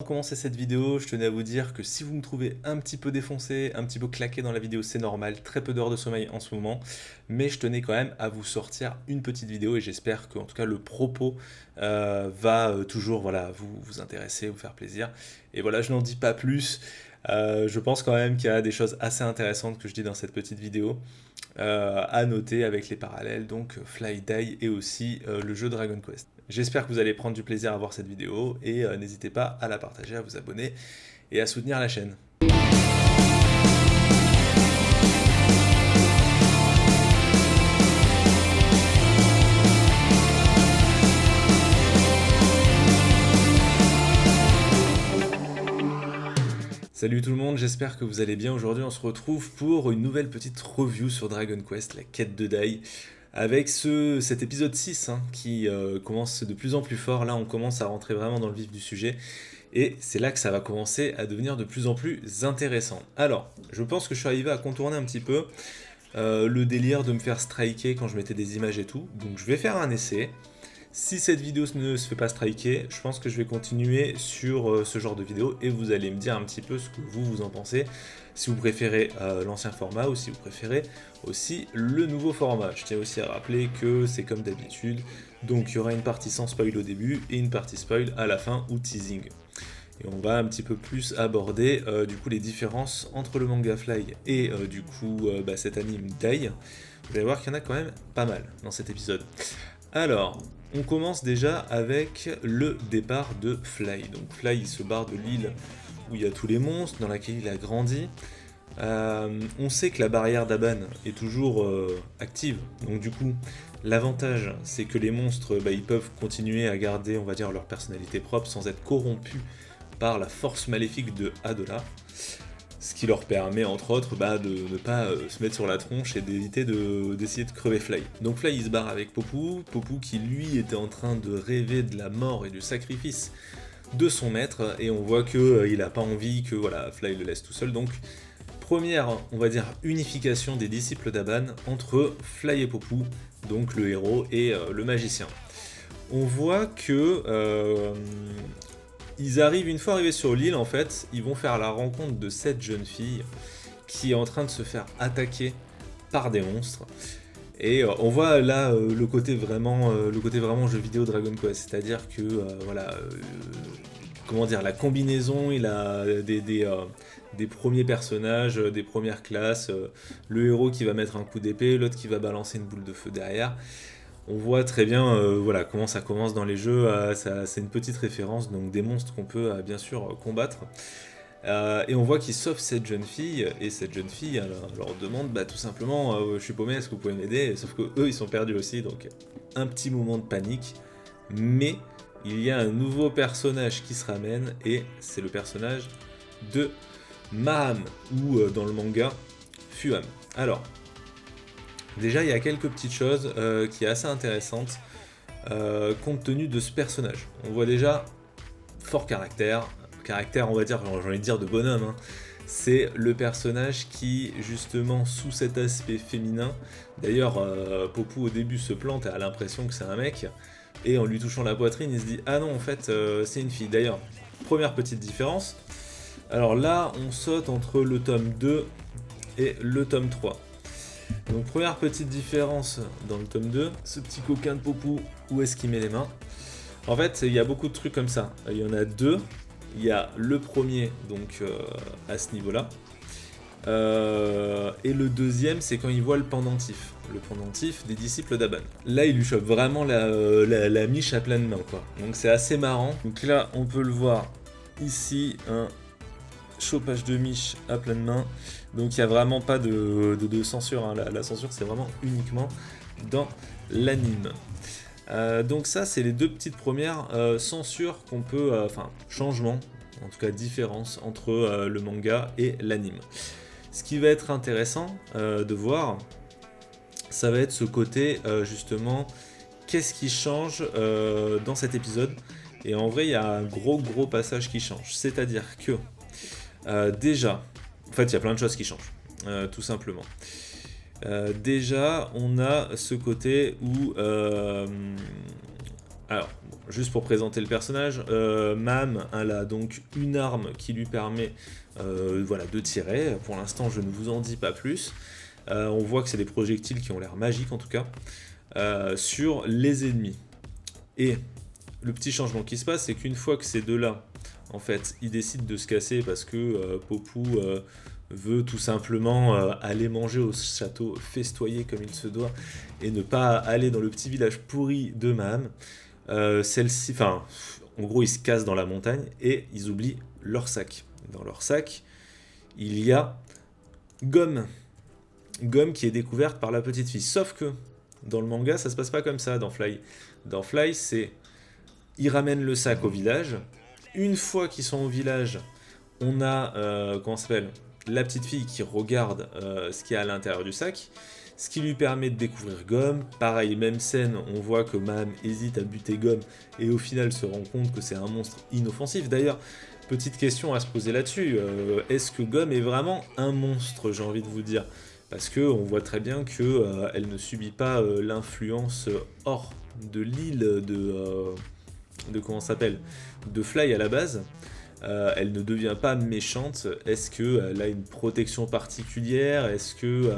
Pour commencer cette vidéo, je tenais à vous dire que si vous me trouvez un petit peu défoncé, un petit peu claqué dans la vidéo, c'est normal, très peu d'heures de sommeil en ce moment, mais je tenais quand même à vous sortir une petite vidéo et j'espère que en tout cas le propos va toujours voilà, vous intéresser, vous faire plaisir. Et voilà, je n'en dis pas plus. Je pense quand même qu'il y a des choses assez intéressantes que je dis dans cette petite vidéo à noter avec les parallèles, donc Fly Die et aussi le jeu Dragon Quest. J'espère que vous allez prendre du plaisir à voir cette vidéo et n'hésitez pas à la partager, à vous abonner et à soutenir la chaîne. Salut tout le monde, j'espère que vous allez bien. Aujourd'hui on se retrouve pour une nouvelle petite review sur Dragon Quest, la quête de Dai, avec cet épisode 6 qui commence de plus en plus fort. Là on commence à rentrer vraiment dans le vif du sujet et c'est là que ça va commencer à devenir de plus en plus intéressant. Alors, je pense que je suis arrivé à contourner un petit peu le délire de me faire striker quand je mettais des images et tout, donc je vais faire un essai. Si cette vidéo ne se fait pas striker, je pense que je vais continuer sur ce genre de vidéo et vous allez me dire un petit peu ce que vous en pensez, si vous préférez l'ancien format ou si vous préférez aussi le nouveau format. Je tiens aussi à rappeler que c'est comme d'habitude, donc il y aura une partie sans spoil au début et une partie spoil à la fin ou teasing. Et on va un petit peu plus aborder du coup les différences entre le manga Fly et du coup cet anime Dai. Vous allez voir qu'il y en a quand même pas mal dans cet épisode. Alors, on commence déjà avec le départ de Fly. Donc Fly, il se barre de l'île où il y a tous les monstres, dans laquelle il a grandi. On sait que la barrière d'Aban est toujours active. Donc du coup, l'avantage, c'est que les monstres, ils peuvent continuer à garder, on va dire, leur personnalité propre sans être corrompus par la force maléfique de Adola. Ce qui leur permet entre autres de ne pas se mettre sur la tronche et d'éviter d'essayer de crever Fly. Donc Fly il se barre avec Popu qui lui était en train de rêver de la mort et du sacrifice de son maître, et on voit qu'il n'a pas envie que Fly le laisse tout seul. Donc première, on va dire, unification des disciples d'Aban entre Fly et Popu, donc le héros et le magicien. On voit que une fois arrivés sur l'île, en fait, ils vont faire la rencontre de cette jeune fille qui est en train de se faire attaquer par des monstres. Et on voit là le côté vraiment jeu vidéo Dragon Quest, c'est-à-dire que la combinaison des premiers personnages, des premières classes, le héros qui va mettre un coup d'épée, l'autre qui va balancer une boule de feu derrière. On voit très bien comment ça commence dans les jeux, c'est une petite référence, donc des monstres qu'on peut bien sûr combattre. Et on voit qu'ils sauvent cette jeune fille, et cette jeune fille leur demande tout simplement je suis paumé, est-ce que vous pouvez m'aider? Sauf que eux ils sont perdus aussi, donc un petit moment de panique. Mais il y a un nouveau personnage qui se ramène, et c'est le personnage de Maham, ou dans le manga, Fuham. Alors, déjà, il y a quelques petites choses qui sont assez intéressantes compte tenu de ce personnage. On voit déjà fort caractère, on va dire, j'ai envie de dire de bonhomme. C'est le personnage qui, justement, sous cet aspect féminin, d'ailleurs, Popu au début se plante et a l'impression que c'est un mec, et en lui touchant la poitrine, il se dit ah non, en fait, c'est une fille. D'ailleurs, première petite différence. Alors là, on saute entre le tome 2 et le tome 3. Donc première petite différence dans le tome 2, ce petit coquin de Popu, où est-ce qu'il met les mains? En fait, il y a beaucoup de trucs comme ça. Il y en a deux. Il y a le premier, donc à ce niveau-là. Et le deuxième, c'est quand il voit le pendentif. Le pendentif des disciples d'Aban. Là, il lui chope vraiment la miche à pleine main, quoi. Donc c'est assez marrant. Donc là, on peut le voir ici, un chopage de miche à pleine main. Donc il n'y a vraiment pas de censure, la censure c'est vraiment uniquement dans l'anime. Donc ça c'est les deux petites premières censures qu'on peut, changements, en tout cas différence entre le manga et l'anime. Ce qui va être intéressant de voir, ça va être ce côté justement, qu'est-ce qui change dans cet épisode. Et en vrai il y a un gros passage qui change, c'est-à-dire que déjà, en fait, il y a plein de choses qui changent, tout simplement. Déjà, on a ce côté où Alors, juste pour présenter le personnage, Mam, elle a donc une arme qui lui permet voilà, de tirer. Pour l'instant, je ne vous en dis pas plus. On voit que c'est des projectiles qui ont l'air magiques en tout cas, sur les ennemis. Et le petit changement qui se passe, c'est qu'une fois que ces deux-là, en fait, ils décident de se casser parce que Popou veut tout simplement aller manger au château, festoyer comme il se doit, et ne pas aller dans le petit village pourri de Maham. Celle-ci, enfin, en gros, ils se cassent dans la montagne et ils oublient leur sac. Dans leur sac, il y a Gomme. Gomme qui est découverte par la petite fille. Sauf que dans le manga, ça se passe pas comme ça dans Fly. Dans Fly, c'est ils ramènent le sac au village. Une fois qu'ils sont au village, on a comment ça s'appelle, la petite fille qui regarde ce qu'il y a à l'intérieur du sac, ce qui lui permet de découvrir Gomme. Pareil, même scène, on voit que Maham hésite à buter Gomme et au final se rend compte que c'est un monstre inoffensif. D'ailleurs, petite question à se poser là-dessus, est-ce que Gomme est vraiment un monstre, j'ai envie de vous dire? Parce qu'on voit très bien qu'elle ne subit pas l'influence hors de l'île de comment ça s'appelle, de Fly à la base. Elle ne devient pas méchante. Est-ce qu'elle a une protection particulière? Est-ce que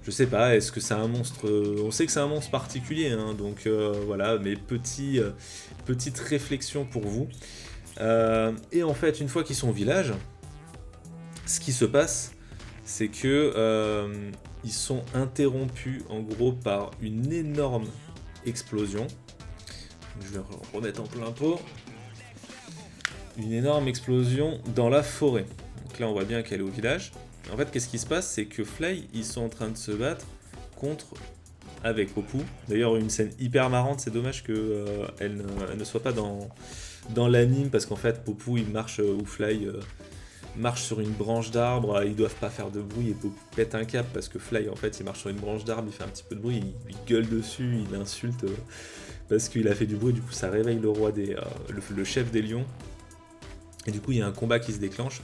je sais pas, est-ce que c'est un monstre... On sait que c'est un monstre particulier, hein, donc voilà, mais petite réflexion pour vous. Et en fait, une fois qu'ils sont au village, ce qui se passe, c'est que ils sont interrompus en gros par une énorme explosion. Je vais remettre en plein pot. Une énorme explosion dans la forêt. Donc là, on voit bien qu'elle est au village. En fait, qu'est-ce qui se passe? C'est que Fly, ils sont en train de se battre avec Popou. D'ailleurs, une scène hyper marrante. C'est dommage qu'elle ne soit pas dans l'anime, parce qu'en fait, Popou, il marche, ou Fly marche sur une branche d'arbre. Ils doivent pas faire de bruit, et Popou pète un câble, parce que Fly, en fait, il marche sur une branche d'arbre, il fait un petit peu de bruit, il gueule dessus, il insulte, parce qu'il a fait du bruit. Du coup, ça réveille le roi le chef des lions. Et du coup, il y a un combat qui se déclenche.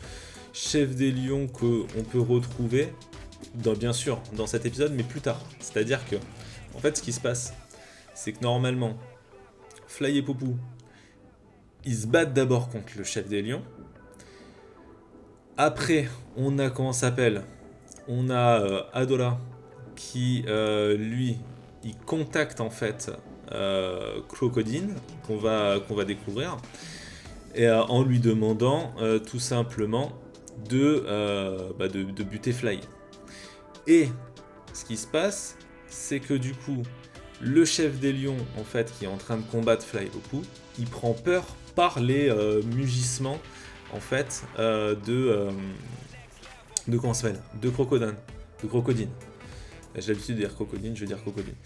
Chef des lions qu'on peut retrouver, bien sûr, dans cet épisode, mais plus tard. C'est-à-dire que, en fait, ce qui se passe, c'est que normalement, Fly et Popou, ils se battent d'abord contre le chef des lions. Après, on a, comment ça s'appelle, on a Adola, qui, lui, il contacte, en fait, Crocodile, qu'on va découvrir, et en lui demandant tout simplement de buter Fly. Et ce qui se passe, c'est que du coup, le chef des lions, en fait, qui est en train de combattre Fly et Popou, il prend peur par les mugissements, en fait, de comment ça s'appelle, de Crocodile. J'ai l'habitude de dire Crocodile, je vais dire Crocodile.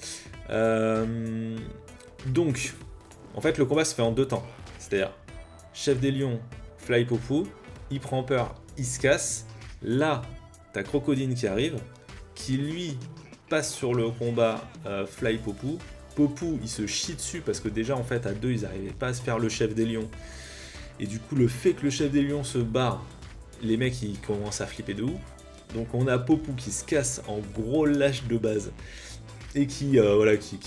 Donc, en fait, le combat se fait en deux temps. C'est-à-dire, chef des lions, Fly Popou, il prend peur, il se casse. Là, t'as Crocodile qui arrive, qui lui passe sur le combat Fly Popou. Popou, il se chie dessus parce que déjà, en fait, à deux, ils n'arrivaient pas à se faire le chef des lions. Et du coup, le fait que le chef des lions se barre, les mecs, ils commencent à flipper de ouf. Donc, on a Popou qui se casse en gros lâche de base et qui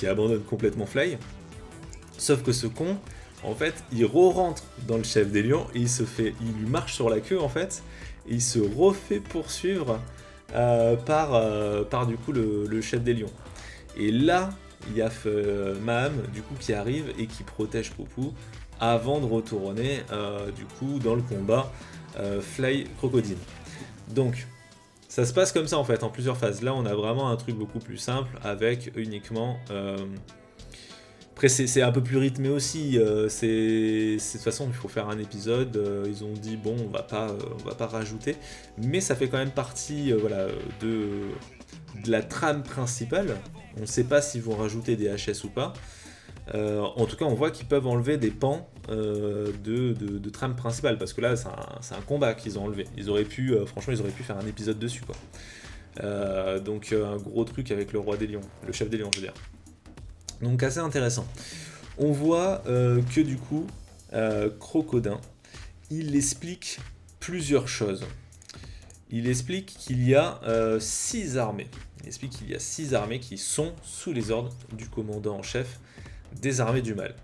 abandonne complètement Fly. Sauf que ce con, en fait, il re-rentre dans le chef des lions et il lui marche sur la queue, en fait, et il se refait poursuivre par du coup le chef des lions. Et là, il y a Maham du coup qui arrive et qui protège Popou avant de retourner du coup dans le combat Fly Crocodile. Donc ça se passe comme ça en fait, en plusieurs phases. Là, on a vraiment un truc beaucoup plus simple avec uniquement après, c'est un peu plus rythmé aussi. De toute façon, il faut faire un épisode. Ils ont dit bon, on va pas rajouter, mais ça fait quand même partie, de la trame principale. On ne sait pas s'ils vont rajouter des HS ou pas. En tout cas, on voit qu'ils peuvent enlever des pans de trame principale, parce que là, c'est un combat qu'ils ont enlevé. Ils auraient pu, franchement, faire un épisode dessus, quoi. Donc un gros truc avec le roi des lions, le chef des lions, je veux dire. Donc assez intéressant. On voit que du coup, Crocodile, il explique plusieurs choses. Il explique qu'il y a 6 armées. Il explique qu'il y a 6 armées qui sont sous les ordres du commandant en chef, des armées du mal.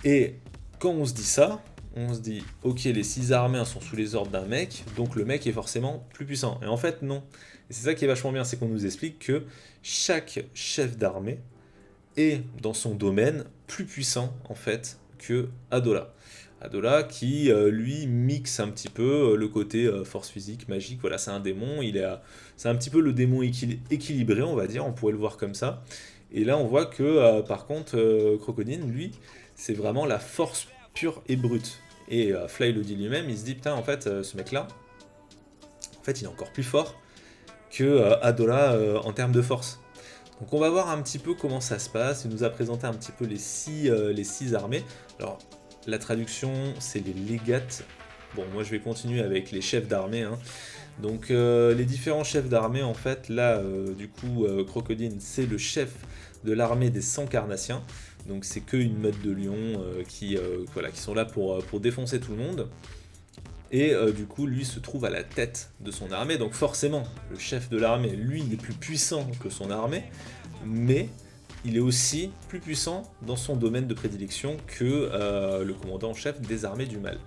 Et quand on se dit ça, on se dit, ok, les 6 armées sont sous les ordres d'un mec, donc le mec est forcément plus puissant. Et en fait, non. Et c'est ça qui est vachement bien, c'est qu'on nous explique que chaque chef d'armée est, dans son domaine, plus puissant, en fait, que Adola. Adola qui, lui, mixe un petit peu le côté force physique, magique, voilà, c'est un démon, c'est un petit peu le démon équilibré, on va dire, on pourrait le voir comme ça. Et là, on voit que, par contre, Crocodile, lui, c'est vraiment la force pure et brute. Et Fly le dit lui-même, il se dit, putain, en fait, ce mec-là, en fait, il est encore plus fort que Adola en termes de force. Donc on va voir un petit peu comment ça se passe. Il nous a présenté un petit peu les six armées. Alors la traduction c'est les légates. Bon, moi je vais continuer avec les chefs d'armée, hein. Donc les différents chefs d'armée en fait, là du coup Crocodile c'est le chef de l'armée des 100 carnassiens. Donc c'est qu'une meute de lions voilà, qui sont là pour défoncer tout le monde. Et du coup, lui se trouve à la tête de son armée. Donc forcément, le chef de l'armée, lui, il est plus puissant que son armée, mais il est aussi plus puissant dans son domaine de prédilection que le commandant en chef des armées du mal.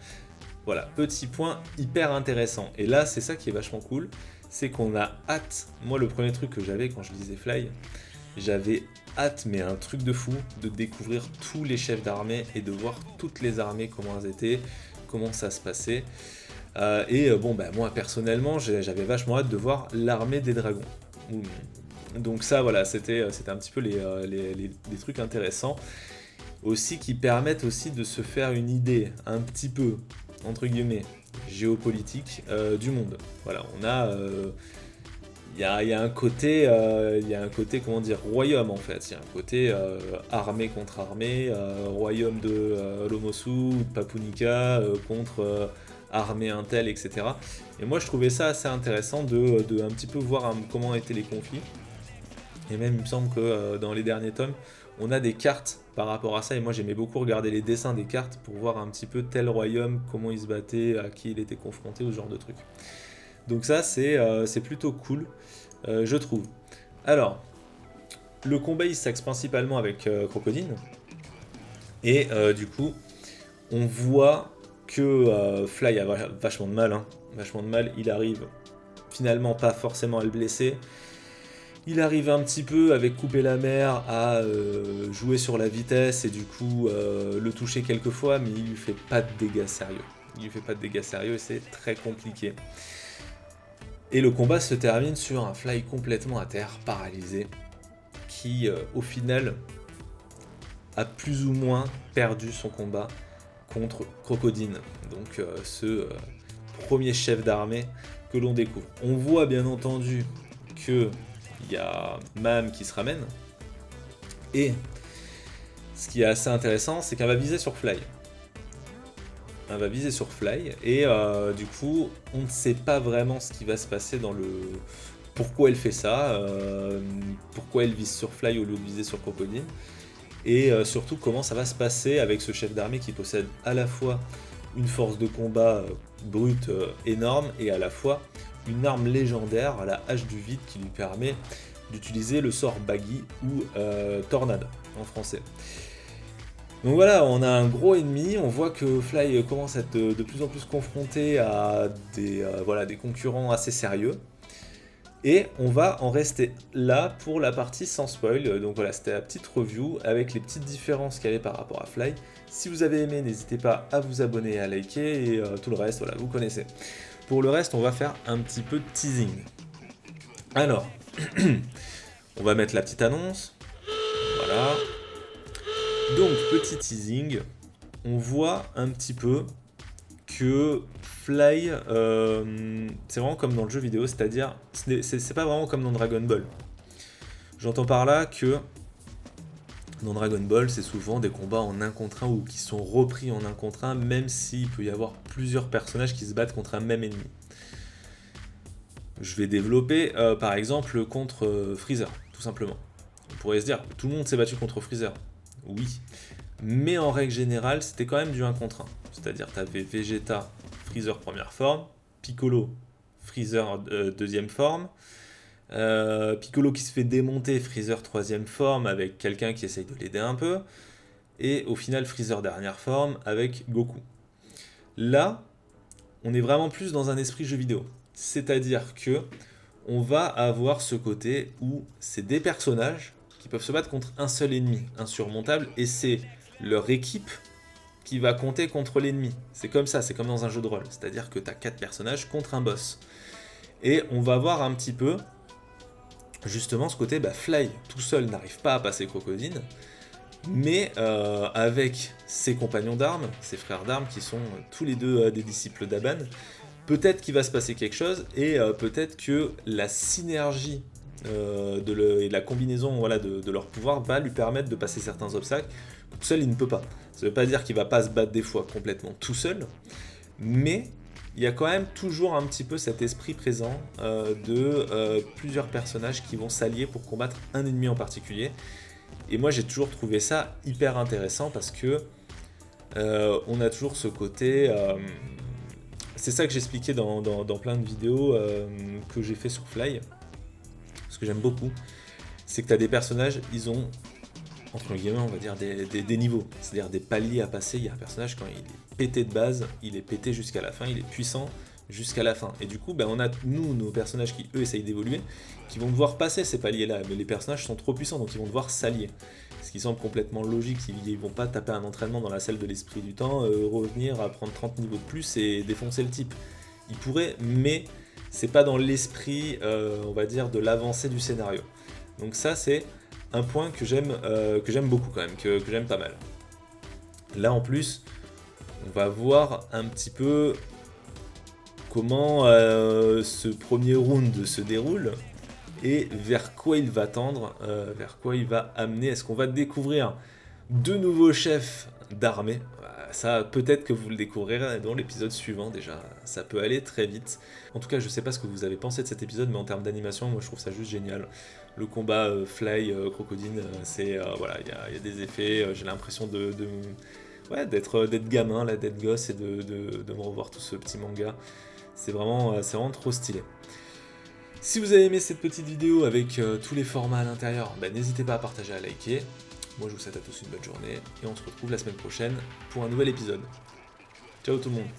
Voilà, petit point hyper intéressant. Et là, c'est ça qui est vachement cool, c'est qu'on a hâte. Moi, le premier truc que j'avais quand je lisais Fly, j'avais hâte, mais un truc de fou, de découvrir tous les chefs d'armée et de voir toutes les armées, comment elles étaient, comment ça se passait. Bon, bah, moi personnellement, j'avais vachement hâte de voir l'armée des dragons. Donc ça, voilà, c'était un petit peu les trucs intéressants. Aussi qui permettent aussi de se faire une idée, un petit peu, entre guillemets, géopolitique du monde. Voilà, on a... il y a un côté, comment dire, royaume en fait. Il y a un côté armée contre armée, royaume de Lomosu, de Papunica contre armée Intel, etc. Et moi je trouvais ça assez intéressant de un petit peu voir comment étaient les conflits. Et même il me semble que dans les derniers tomes, on a des cartes par rapport à ça. Et moi j'aimais beaucoup regarder les dessins des cartes pour voir un petit peu tel royaume, comment il se battait, à qui il était confronté, ou ce genre de trucs. Donc ça c'est plutôt cool, je trouve. Alors, le combat il s'axe principalement avec Crocodile. Et du coup, on voit que Fly a vachement de mal. Hein. Vachement de mal, il arrive finalement pas forcément à le blesser. Il arrive un petit peu avec couper la mer à jouer sur la vitesse et du coup le toucher quelques fois, mais il lui fait pas de dégâts sérieux. Il lui fait pas de dégâts sérieux et c'est très compliqué. Et le combat se termine sur un Fly complètement à terre, paralysé, qui au final a plus ou moins perdu son combat contre Crocodile, donc ce premier chef d'armée que l'on découvre. On voit bien entendu qu'il y a Mam qui se ramène, et ce qui est assez intéressant, c'est qu'elle va viser sur Fly. Elle va viser sur Fly, et du coup, on ne sait pas vraiment ce qui va se passer dans le... Pourquoi elle fait ça, pourquoi elle vise sur Fly au lieu de viser sur Crocodile, et surtout comment ça va se passer avec ce chef d'armée qui possède à la fois une force de combat brute énorme et à la fois une arme légendaire, la hache du vide, qui lui permet d'utiliser le sort Baggy ou Tornade en français. Donc voilà, on a un gros ennemi, on voit que Fly commence à être de plus en plus confronté à des concurrents assez sérieux. Et on va en rester là pour la partie sans spoil. Donc voilà, c'était la petite review avec les petites différences qu'il y avait par rapport à Fly. Si vous avez aimé, n'hésitez pas à vous abonner et à liker, et tout le reste, voilà, vous connaissez. Pour le reste, on va faire un petit peu de teasing. Alors, on va mettre la petite annonce. Voilà. Donc, petit teasing, on voit un petit peu que Fly, c'est vraiment comme dans le jeu vidéo, c'est-à-dire, c'est pas vraiment comme dans Dragon Ball. J'entends par là que dans Dragon Ball, c'est souvent des combats en 1 contre 1 ou qui sont repris en 1 contre 1, même s'il peut y avoir plusieurs personnages qui se battent contre un même ennemi. Je vais développer, par exemple, contre Freezer, tout simplement. On pourrait se dire, tout le monde s'est battu contre Freezer. Oui, mais en règle générale, c'était quand même du 1 contre 1. C'est-à-dire, tu avais Vegeta, Freezer première forme, Piccolo, Freezer deuxième forme, Piccolo qui se fait démonter, Freezer troisième forme avec quelqu'un qui essaye de l'aider un peu, et au final Freezer dernière forme avec Goku. Là, on est vraiment plus dans un esprit jeu vidéo. C'est-à-dire que on va avoir ce côté où c'est des personnages qui peuvent se battre contre un seul ennemi, insurmontable, et c'est leur équipe qui va compter contre l'ennemi. C'est comme ça, c'est comme dans un jeu de rôle. C'est-à-dire que tu as 4 personnages contre un boss. Et on va voir un petit peu, justement, ce côté, Fly, tout seul, n'arrive pas à passer Crocodile, mais avec ses compagnons d'armes, ses frères d'armes, qui sont tous les deux des disciples d'Aban, peut-être qu'il va se passer quelque chose, et peut-être que la synergie et la combinaison de leur pouvoir va lui permettre de passer certains obstacles. Tout seul, il ne peut pas. Ça ne veut pas dire qu'il ne va pas se battre des fois complètement tout seul, mais il y a quand même toujours un petit peu cet esprit présent de plusieurs personnages qui vont s'allier pour combattre un ennemi en particulier. Et moi, j'ai toujours trouvé ça hyper intéressant parce que on a toujours ce côté... c'est ça que j'expliquais dans plein de vidéos que j'ai fait sur Fly, ce que j'aime beaucoup, c'est que tu as des personnages, ils ont, entre guillemets, on va dire, des niveaux, c'est-à-dire des paliers à passer. Il y a un personnage, quand il est pété de base, il est pété jusqu'à la fin, il est puissant jusqu'à la fin. Et du coup, on a, nous, nos personnages qui, eux, essayent d'évoluer, qui vont devoir passer ces paliers-là, mais les personnages sont trop puissants, donc ils vont devoir s'allier. Ce qui semble complètement logique, ils vont pas taper un entraînement dans la salle de l'esprit du temps, revenir à prendre 30 niveaux de plus et défoncer le type. Ils pourraient, mais c'est pas dans l'esprit, on va dire, de l'avancée du scénario. Donc ça, c'est un point que j'aime beaucoup quand même, que j'aime pas mal. Là, en plus, on va voir un petit peu comment ce premier round se déroule et vers quoi il va tendre, vers quoi il va amener. Est-ce qu'on va découvrir de nouveaux chefs d'armée? Ça, peut-être que vous le découvrirez dans l'épisode suivant déjà, ça peut aller très vite. En tout cas, je sais pas ce que vous avez pensé de cet épisode, mais en termes d'animation, moi je trouve ça juste génial. Le combat Fly Crocodile, c'est voilà, il y a des effets, j'ai l'impression d'être gamin, là, d'être gosse et de me revoir tout ce petit manga. C'est vraiment trop stylé. Si vous avez aimé cette petite vidéo avec tous les formats à l'intérieur, n'hésitez pas à partager, à liker. Moi je vous souhaite à tous une bonne journée et on se retrouve la semaine prochaine pour un nouvel épisode. Ciao tout le monde.